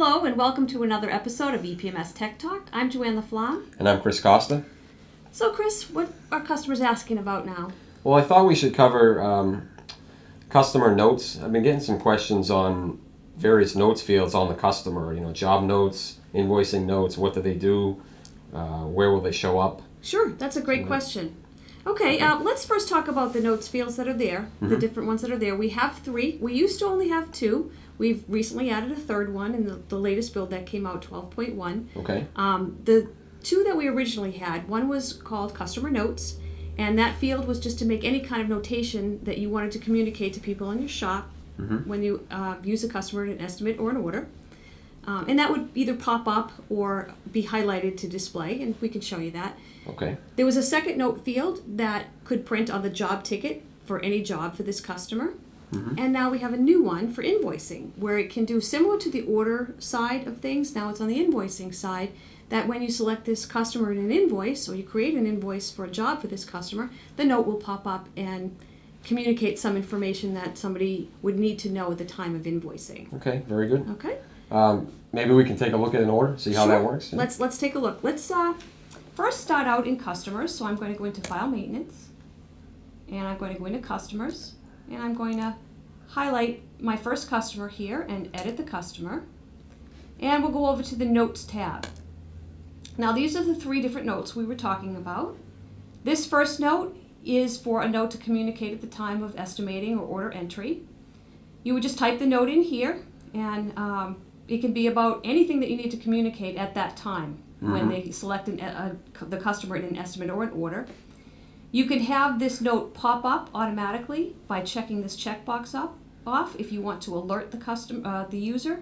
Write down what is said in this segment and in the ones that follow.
Hello and welcome to another episode of EPMS Tech Talk. I'm Joanne LaFlamme. And I'm Chris Costa. So Chris, what are customers asking about now? Well, I thought we should cover customer notes. I've been getting some questions on various notes fields on the customer, job notes, invoicing notes, what do they do, where will they show up? Sure, that's a great question. Okay, let's first talk about the notes fields that are there, the different ones that are there. We have 3. We used to only have 2. We've recently added a third one in the latest build that came out, 12.1. Okay. The 2 that we originally had, one was called Customer Notes, and that field was just to make any kind of notation that you wanted to communicate to people in your shop when you use a customer in an estimate or an order. And that would either pop up or be highlighted to display, and we can show you that. Okay. There was a second note field that could print on the job ticket for any job for this customer. And now we have a new one for invoicing, where it can do similar to the order side of things. Now it's on the invoicing side, that when you select this customer in an invoice, or you create an invoice for a job for this customer, the note will pop up and communicate some information that somebody would need to know at the time of invoicing. Okay, very good. Okay. Maybe we can take a look at an order, see how that works. Yeah. Let's take a look. Let's first start out in customers. So I'm going to go into File Maintenance, and I'm going to go into Customers, and I'm going to highlight my first customer here and edit the customer. And we'll go over to the Notes tab. Now these are the 3 different notes we were talking about. This first note is for a note to communicate at the time of estimating or order entry. You would just type the note in here, and it can be about anything that you need to communicate at that time when they select the customer in an estimate or an order. You can have this note pop up automatically by checking this checkbox off if you want to alert the user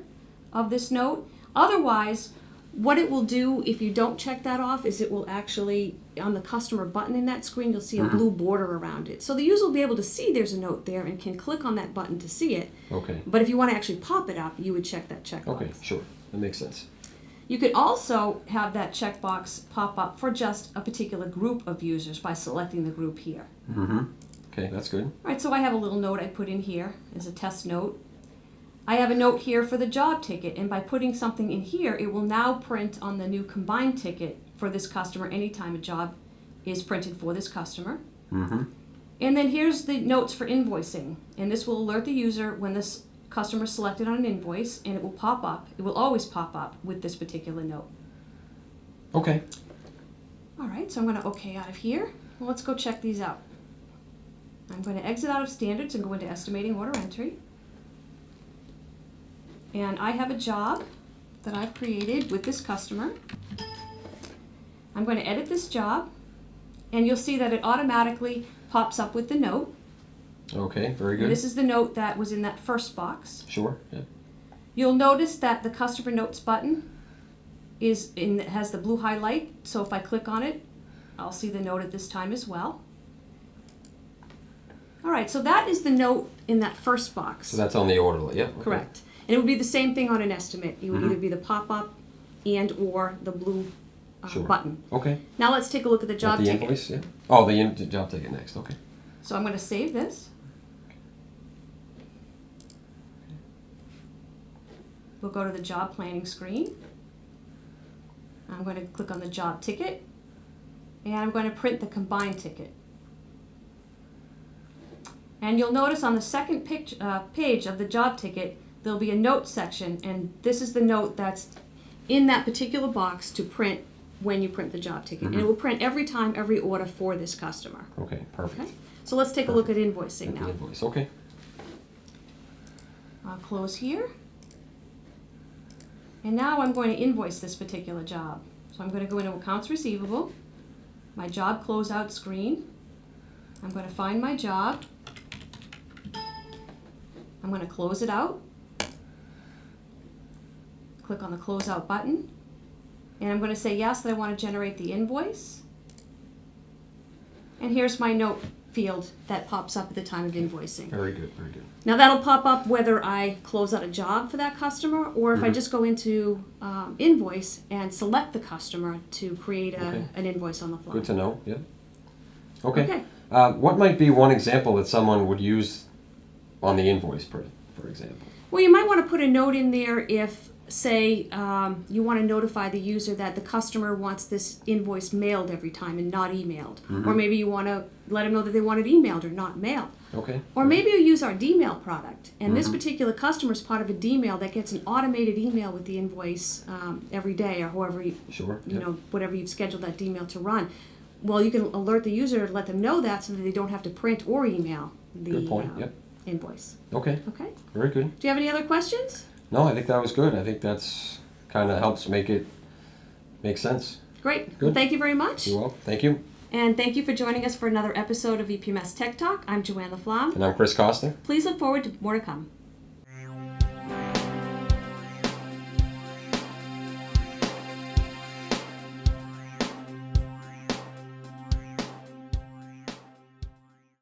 of this note. Otherwise, what it will do if you don't check that off is it will actually, on the customer button in that screen, you'll see a blue border around it. So the user will be able to see there's a note there and can click on that button to see it. Okay. But if you want to actually pop it up, you would check that checkbox. Okay, sure. That makes sense. You could also have that checkbox pop up for just a particular group of users by selecting the group here. Okay, that's good. All right, so I have a little note I put in here as a test note. I have a note here for the job ticket, and by putting something in here, it will now print on the new combined ticket for this customer anytime a job is printed for this customer. And then here's the notes for invoicing, and this will alert the user when this customer is selected on an invoice, and it will pop up. It will always pop up with this particular note. Okay. All right, so I'm going to OK out of here. Well, let's go check these out. I'm going to exit out of standards and go into estimating order entry. And I have a job that I've created with this customer. I'm going to edit this job, and you'll see that it automatically pops up with the note. Okay, very good. And this is the note that was in that first box. Sure, yeah. You'll notice that the Customer Notes button has the blue highlight, so if I click on it, I'll see the note at this time as well. All right, so that is the note in that first box. So that's on the order, yeah? Okay. Correct. And it would be the same thing on an estimate. It would either be the pop-up and or the blue button. Okay. Now let's take a look at the job ticket. The invoice, yeah. Oh, the job ticket next, okay. So I'm going to save this. We'll go to the job planning screen. I'm going to click on the job ticket, and I'm going to print the combined ticket. And you'll notice on the second page of the job ticket, there'll be a note section, and this is the note that's in that particular box to print when you print the job ticket. And it will print every time, every order for this customer. Okay, perfect. Okay? So let's take a look at invoicing now. The invoice, okay. I'll close here. And now I'm going to invoice this particular job. So I'm going to go into Accounts Receivable, my job closeout screen. I'm going to find my job. I'm going to close it out. Click on the Closeout button. And I'm going to say yes that I want to generate the invoice. And here's my note field that pops up at the time of invoicing. Very good, very good. Now that'll pop up whether I close out a job for that customer or if I just go into invoice and select the customer to create an invoice on the fly. Good to know, yeah. Okay. What might be one example that someone would use on the invoice, for example? Well, you might want to put a note in there if say you want to notify the user that the customer wants this invoice mailed every time and not emailed. Or maybe you want to let them know that they want it emailed or not mailed. Okay. Or maybe you use our D-mail product, and this particular customer is part of a D-mail that gets an automated email with the invoice every day, or however you know, whatever you've scheduled that D-mail to run. Well, you can alert the user to let them know that, so that they don't have to print or email the invoice. Okay. Okay. Very good. Do you have any other questions? No, I think that was good. I think that's kind of helps make it make sense. Great. Good. Well, thank you very much. You're welcome. Thank you. And thank you for joining us for another episode of EPMS Tech Talk. I'm Joanne LaFlamme. And I'm Chris Costa. Please look forward to more to come.